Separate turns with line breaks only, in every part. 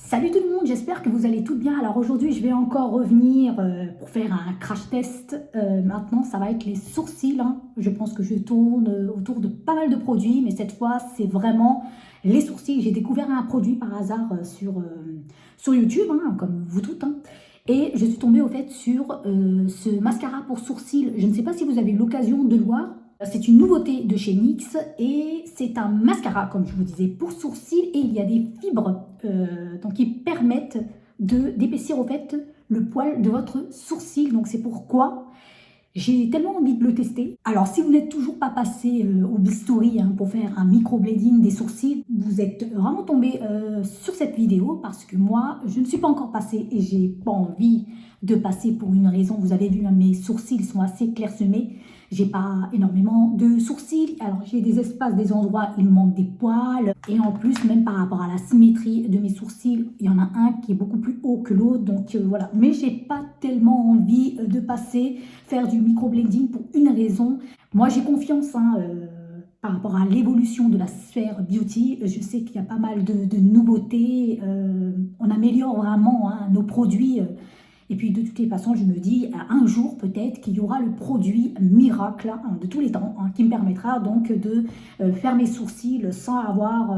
Salut tout le monde, j'espère que vous allez tout bien. Alors aujourd'hui, je vais encore revenir pour faire un crash test. Maintenant, ça va être les sourcils, hein. Je pense que je tourne autour de pas mal de produits, mais cette fois, c'est vraiment les sourcils. J'ai découvert un produit par hasard sur YouTube, hein, comme vous toutes, hein. Et je suis tombée au fait sur ce mascara pour sourcils. Je ne sais pas si vous avez eu l'occasion de le voir. C'est une nouveauté de chez NYX et c'est un mascara, comme je vous disais, pour sourcils, et il y a des fibres donc qui permettent d'épaissir au fait le poil de votre sourcil. Donc c'est pourquoi j'ai tellement envie de le tester. Alors si vous n'êtes toujours pas passé au bistouri pour faire un microblading des sourcils, vous êtes vraiment tombé sur cette vidéo parce que moi je ne suis pas encore passée et j'ai pas envie de passer pour une raison. Vous avez vu, mes sourcils sont assez clairsemés. J'ai pas énormément de sourcils, alors j'ai des espaces, des endroits, il me manque des poils. Et en plus, même par rapport à la symétrie de mes sourcils, il y en a un qui est beaucoup plus haut que l'autre, donc voilà. Mais j'ai pas tellement envie de passer, faire du microblending pour une raison. Moi j'ai confiance par rapport à l'évolution de la sphère beauty. Je sais qu'il y a pas mal de nouveautés, on améliore vraiment nos produits. Et puis de toutes les façons, je me dis, un jour peut-être qu'il y aura le produit miracle de tous les temps qui me permettra donc de faire mes sourcils sans avoir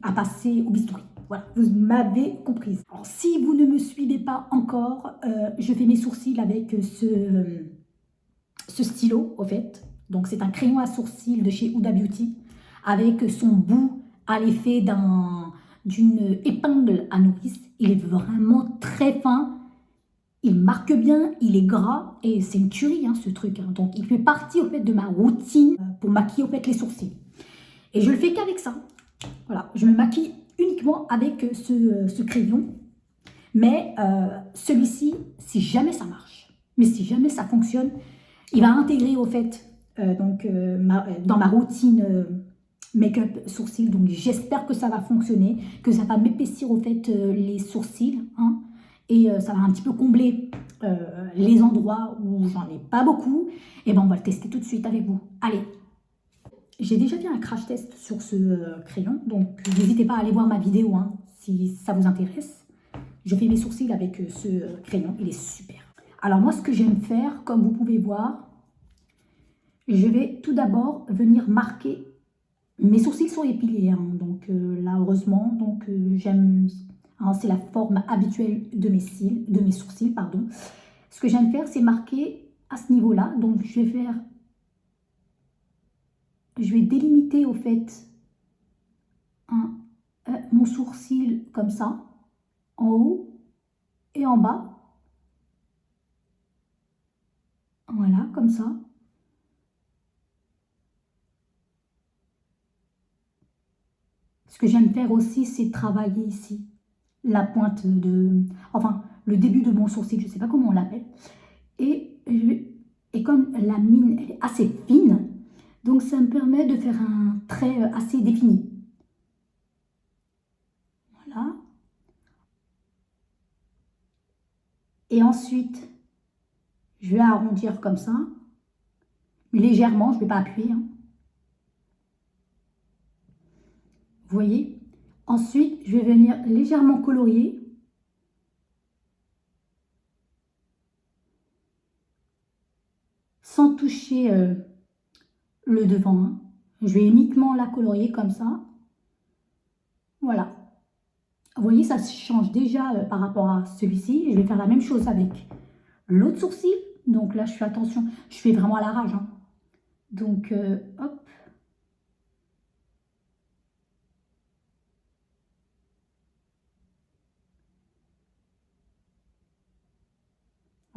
à passer au bistouri. Voilà, vous m'avez comprise. Alors, si vous ne me suivez pas encore, je fais mes sourcils avec ce stylo, au fait. Donc c'est un crayon à sourcils de chez Huda Beauty avec son bout à l'effet d'une épingle à nourrice. Il est vraiment très fin. Il marque bien, il est gras et c'est une tuerie ce truc. Donc il fait partie au fait de ma routine pour maquiller au fait les sourcils. Et je le fais qu'avec ça. Voilà, je me maquille uniquement avec ce crayon. Mais celui-ci, si jamais ça marche, mais si jamais ça fonctionne, il va intégrer au fait dans ma routine make-up sourcils. Donc j'espère que ça va fonctionner, que ça va m'épaissir au fait les sourcils, et ça va un petit peu combler les endroits où j'en ai pas beaucoup. Et ben on va le tester tout de suite avec vous. Allez, j'ai déjà fait un crash test sur ce crayon, donc n'hésitez pas à aller voir ma vidéo si ça vous intéresse. Je fais mes sourcils avec ce crayon, il est super. Alors moi, ce que j'aime faire, comme vous pouvez voir, je vais tout d'abord venir marquer. Mes sourcils sont épilés, donc là, heureusement, donc j'aime, c'est la forme habituelle de mes sourcils, pardon. Ce que j'aime faire, c'est marquer à ce niveau-là, donc je vais délimiter au fait mon sourcil comme ça, en haut et en bas. Voilà, comme ça. Ce que j'aime faire aussi, c'est travailler ici la pointe enfin, le début de mon sourcil, je ne sais pas comment on l'appelle. Et comme la mine elle est assez fine, donc ça me permet de faire un trait assez défini. Voilà. Et ensuite, je vais arrondir comme ça, mais légèrement, je ne vais pas appuyer. Vous voyez? Ensuite, je vais venir légèrement colorier. Sans toucher le devant. Je vais uniquement la colorier comme ça. Voilà. Vous voyez, ça change déjà par rapport à celui-ci. Je vais faire la même chose avec l'autre sourcil. Donc là, je fais attention. Je fais vraiment à la rage. Donc, hop.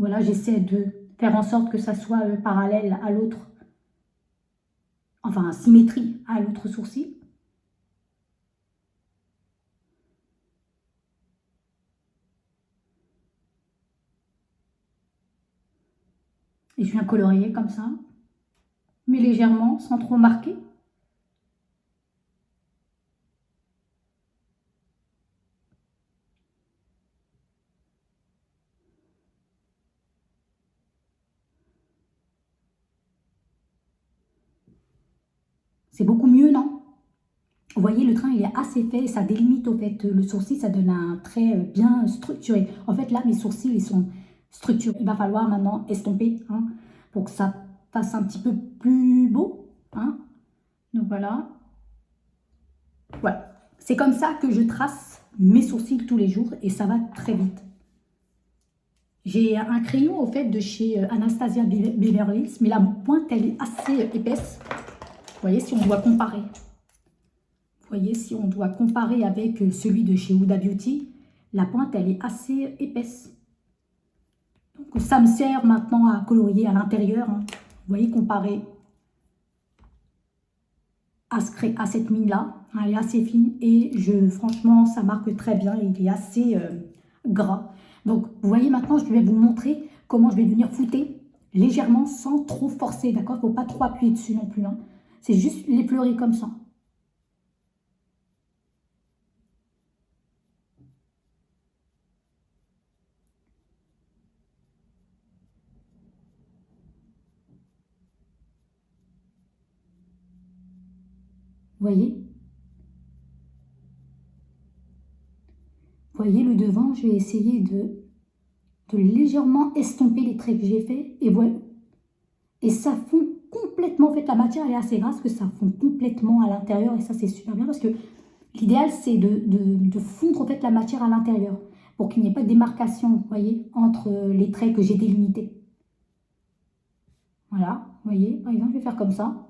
Voilà, j'essaie de faire en sorte que ça soit parallèle à l'autre. Enfin, symétrie à l'autre sourcil. Et je viens colorier comme ça. Mais légèrement, sans trop marquer. C'est beaucoup mieux, non? Vous voyez, le train, il est assez fait, ça délimite, au fait, le sourcil, ça donne un trait bien structuré. En fait, là, mes sourcils, ils sont structurés. Il va falloir maintenant estomper, hein, pour que ça fasse un petit peu plus beau, hein. Donc voilà. Voilà. C'est comme ça que je trace mes sourcils tous les jours et ça va très vite. J'ai un crayon, au fait, de chez Anastasia Beverly Hills, mais la pointe, elle est assez épaisse. Vous voyez, si on doit comparer. Vous voyez, si on doit comparer avec celui de chez Huda Beauty, la pointe, elle est assez épaisse. Donc, ça me sert maintenant à colorier à l'intérieur, hein. Vous voyez, comparé à cette mine-là, hein, elle est assez fine et franchement, ça marque très bien. Il est assez gras. Donc, vous voyez, maintenant, je vais vous montrer comment je vais venir flouter légèrement sans trop forcer, d'accord? Il ne faut pas trop appuyer dessus non plus, hein. C'est juste l'effleurer comme ça. Vous voyez? Vous voyez le devant, je vais essayer de légèrement estomper les traits que j'ai fait. Et voilà. Et ça fond complètement. En fait, la matière, elle est assez grasse que ça fond complètement à l'intérieur. Et ça, c'est super bien parce que l'idéal, c'est de fondre, en fait, la matière à l'intérieur pour qu'il n'y ait pas de démarcation, vous voyez, entre les traits que j'ai délimités. Voilà, vous voyez, par exemple, je vais faire comme ça.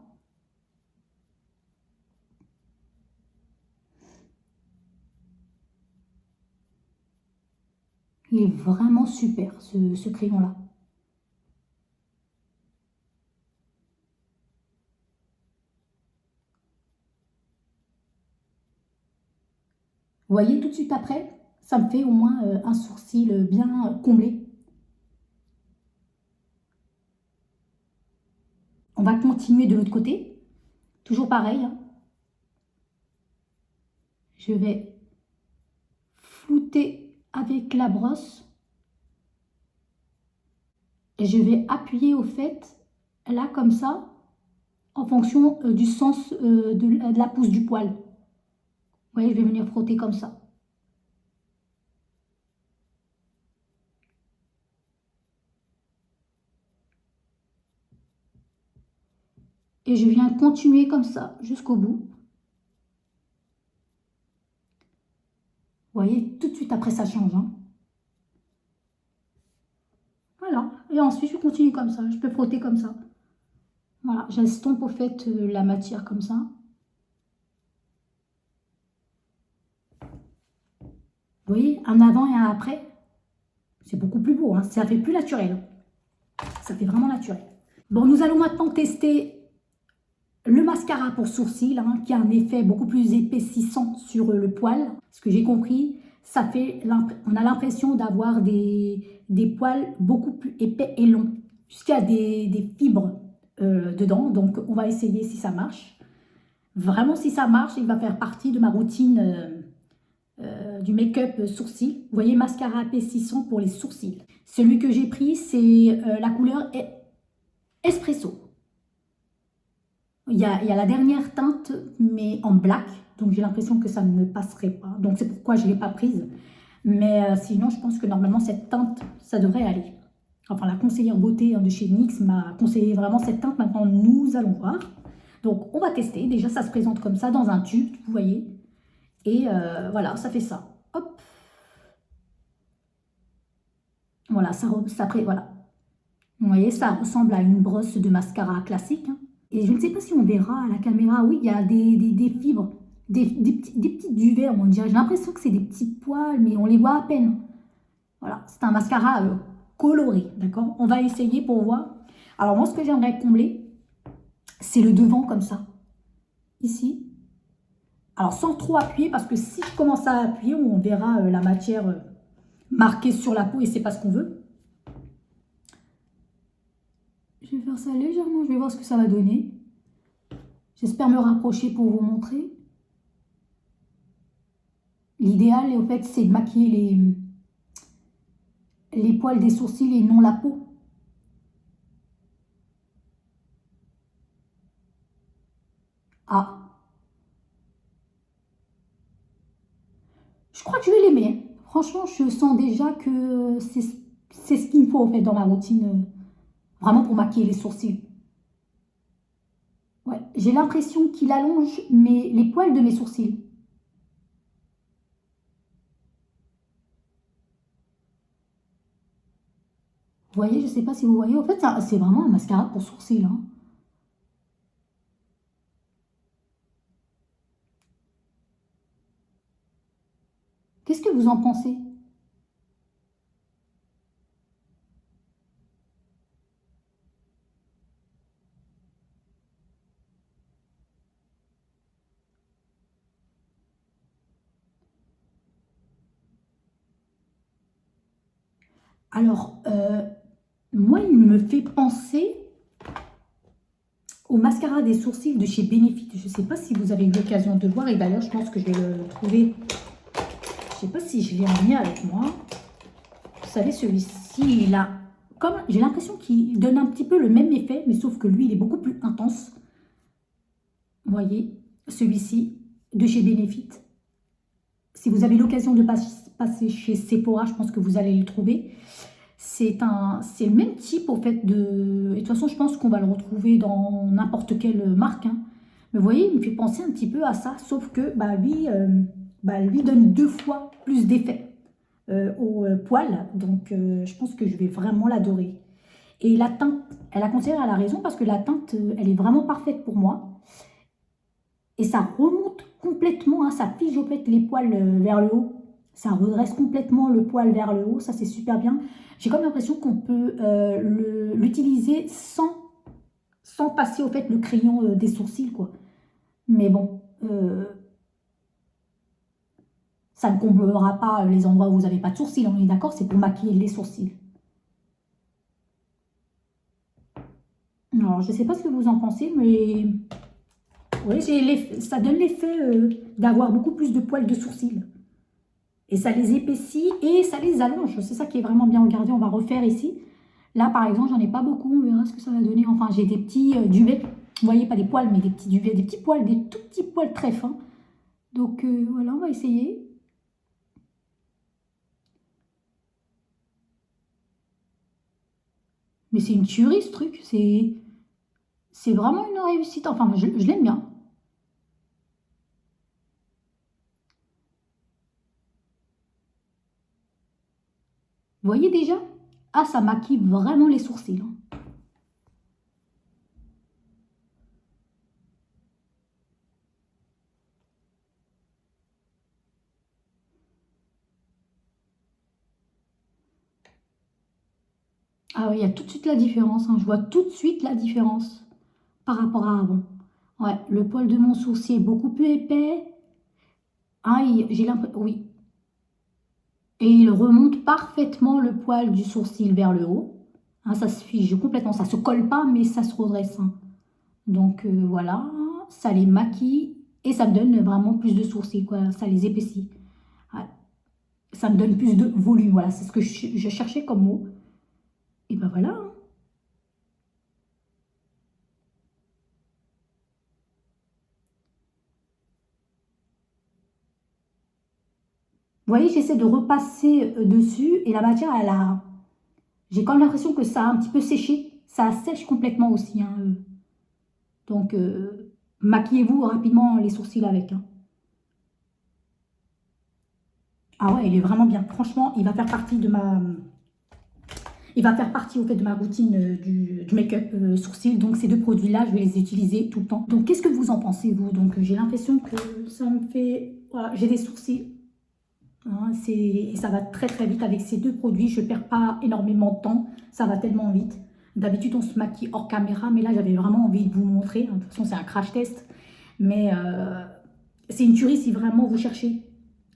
Il est vraiment super, ce crayon-là. Vous voyez, tout de suite après, ça me fait au moins un sourcil bien comblé. On va continuer de l'autre côté. Toujours pareil, hein. Je vais flouter avec la brosse. Et je vais appuyer, au fait, là, comme ça, en fonction du sens de la pousse du poil. Vous voyez, je vais venir frotter comme ça. Et je viens continuer comme ça jusqu'au bout. Vous voyez, tout de suite après, ça change, hein. Voilà. Et ensuite, je continue comme ça. Je peux frotter comme ça. Voilà. J'estompe, au fait, la matière comme ça. Vous voyez, un avant et un après. C'est beaucoup plus beau, hein. Ça fait plus naturel. Ça fait vraiment naturel. Bon, nous allons maintenant tester le mascara pour sourcils, hein, qui a un effet beaucoup plus épaississant sur le poil. Ce que j'ai compris, on a l'impression d'avoir des poils beaucoup plus épais et longs, puisqu'il y a des fibres dedans. Donc, on va essayer si ça marche. Vraiment, si ça marche, il va faire partie de ma routine du make-up sourcils. Vous voyez, mascara épaississant pour les sourcils. Celui que j'ai pris, c'est la couleur Espresso. Il y a la dernière teinte, mais en black. Donc, j'ai l'impression que ça ne me passerait pas. Donc, c'est pourquoi je ne l'ai pas prise. Mais sinon, je pense que normalement, cette teinte, ça devrait aller. Enfin, la conseillère beauté, hein, de chez NYX m'a conseillé vraiment cette teinte. Maintenant, nous allons voir. Donc, on va tester. Déjà, ça se présente comme ça, dans un tube, vous voyez. Et voilà, ça fait ça. Hop. Voilà, voilà. Vous voyez, ça ressemble à une brosse de mascara classique, hein. Et je ne sais pas si on verra à la caméra. Oui, il y a des fibres, des petits duvets, on dirait. J'ai l'impression que c'est des petits poils, mais on les voit à peine. Voilà, c'est un mascara coloré, d'accord? On va essayer pour voir. Alors moi, ce que j'aimerais combler, c'est le devant comme ça. Ici. Alors sans trop appuyer, parce que si je commence à appuyer, on verra la matière marquée sur la peau et c'est pas ce qu'on veut. Je vais faire ça légèrement, je vais voir ce que ça va donner. J'espère me rapprocher pour vous montrer. L'idéal, en fait, c'est de maquiller les poils des sourcils et non la peau. Ah, Je crois que je vais l'aimer. Franchement, je sens déjà que c'est ce qu'il me faut en fait dans ma routine, vraiment pour maquiller les sourcils. Ouais, j'ai l'impression qu'il allonge les poils de mes sourcils. Vous voyez, je ne sais pas si vous voyez. En fait, c'est vraiment un mascara pour sourcils, hein. Qu'est-ce que vous en pensez? Alors, moi, il me fait penser au mascara des sourcils de chez Benefit. Je ne sais pas si vous avez eu l'occasion de le voir. Et d'ailleurs, je pense que je vais le trouver. Je ne sais pas si je l'ai amené avec moi. Vous savez, celui-ci, il a... Comme j'ai l'impression qu'il donne un petit peu le même effet, mais sauf que lui, il est beaucoup plus intense. Vous voyez, celui-ci, de chez Benefit. Si vous avez l'occasion de passer chez Sephora, je pense que vous allez le trouver. C'est le même type, au fait, de... Et de toute façon, je pense qu'on va le retrouver dans n'importe quelle marque, hein. Mais vous voyez, il me fait penser un petit peu à ça, sauf que lui donne 2 fois plus d'effet au poil. Donc, je pense que je vais vraiment l'adorer. Et la teinte, la conseillère, elle a raison, parce que la teinte, elle est vraiment parfaite pour moi. Et ça remonte complètement, hein, ça fige au fait les poils vers le haut. Ça redresse complètement le poil vers le haut, ça c'est super bien. J'ai comme l'impression qu'on peut l'utiliser sans passer au fait le crayon des sourcils, quoi. Mais bon, ça ne comblera pas les endroits où vous n'avez pas de sourcils, on est d'accord, c'est pour maquiller les sourcils. Alors, je ne sais pas ce que vous en pensez, mais oui, ça donne l'effet d'avoir beaucoup plus de poils de sourcils. Et ça les épaissit et ça les allonge. C'est ça qui est vraiment bien. Regardez, on va refaire ici. Là, par exemple, j'en ai pas beaucoup. On verra ce que ça va donner. Enfin, j'ai des petits duvets. Vous voyez, pas des poils, mais des petits duvets. Des petits poils, des tout petits poils très fins. Donc, voilà, on va essayer. Mais c'est une tuerie, ce truc. C'est vraiment une réussite. Enfin, je l'aime bien. Vous voyez déjà? Ah, ça maquille vraiment les sourcils, hein. Ah oui, il y a tout de suite la différence, hein. Je vois tout de suite la différence par rapport à avant. Ouais, le poil de mon sourcil est beaucoup plus épais. Ah, j'ai l'impression... Oui. Et il remonte parfaitement le poil du sourcil vers le haut. Hein, ça se fige complètement. Ça se colle pas, mais ça se redresse, hein. Donc, voilà. Ça les maquille. Et ça me donne vraiment plus de sourcils, quoi. Ça les épaissit. Ouais. Ça me donne plus de volume. Voilà, c'est ce que je cherchais comme mot. Et ben voilà, hein. Vous voyez, j'essaie de repasser dessus. Et la matière, elle a... J'ai quand même l'impression que ça a un petit peu séché. Ça sèche complètement aussi, hein. Donc, maquillez-vous rapidement les sourcils avec, hein. Ah ouais, il est vraiment bien. Franchement, il va faire partie de ma... Il va faire partie au fait de ma routine du make-up sourcils. Donc ces 2 produits-là, je vais les utiliser tout le temps. Donc qu'est-ce que vous en pensez, vous? Donc j'ai l'impression que ça me fait... Voilà, j'ai des sourcils. Hein, et ça va très très vite avec ces 2 produits. Je ne perds pas énormément de temps. Ça va tellement vite. D'habitude, on se maquille hors caméra. Mais là, j'avais vraiment envie de vous montrer. De toute façon, c'est un crash test. Mais c'est une tuerie si vraiment vous cherchez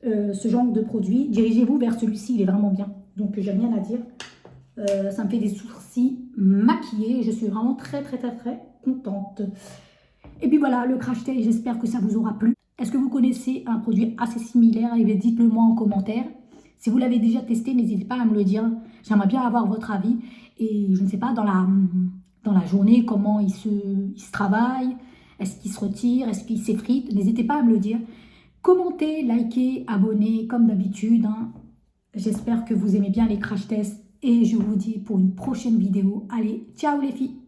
ce genre de produit. Dirigez-vous vers celui-ci, il est vraiment bien. Donc, j'ai rien à dire. Ça me fait des sourcils maquillés. Je suis vraiment très, très, très, très contente. Et puis voilà, le crash test, j'espère que ça vous aura plu. Est-ce que vous connaissez un produit assez similaire? Eh bien, dites-le moi en commentaire. Si vous l'avez déjà testé, n'hésitez pas à me le dire. J'aimerais bien avoir votre avis. Et je ne sais pas, dans la journée, comment il se travaille. Est-ce qu'il se retire? Est-ce qu'il s'effrite? N'hésitez pas à me le dire. Commentez, likez, abonnez comme d'habitude, hein. J'espère que vous aimez bien les crash tests et je vous dis pour une prochaine vidéo. Allez, ciao les filles!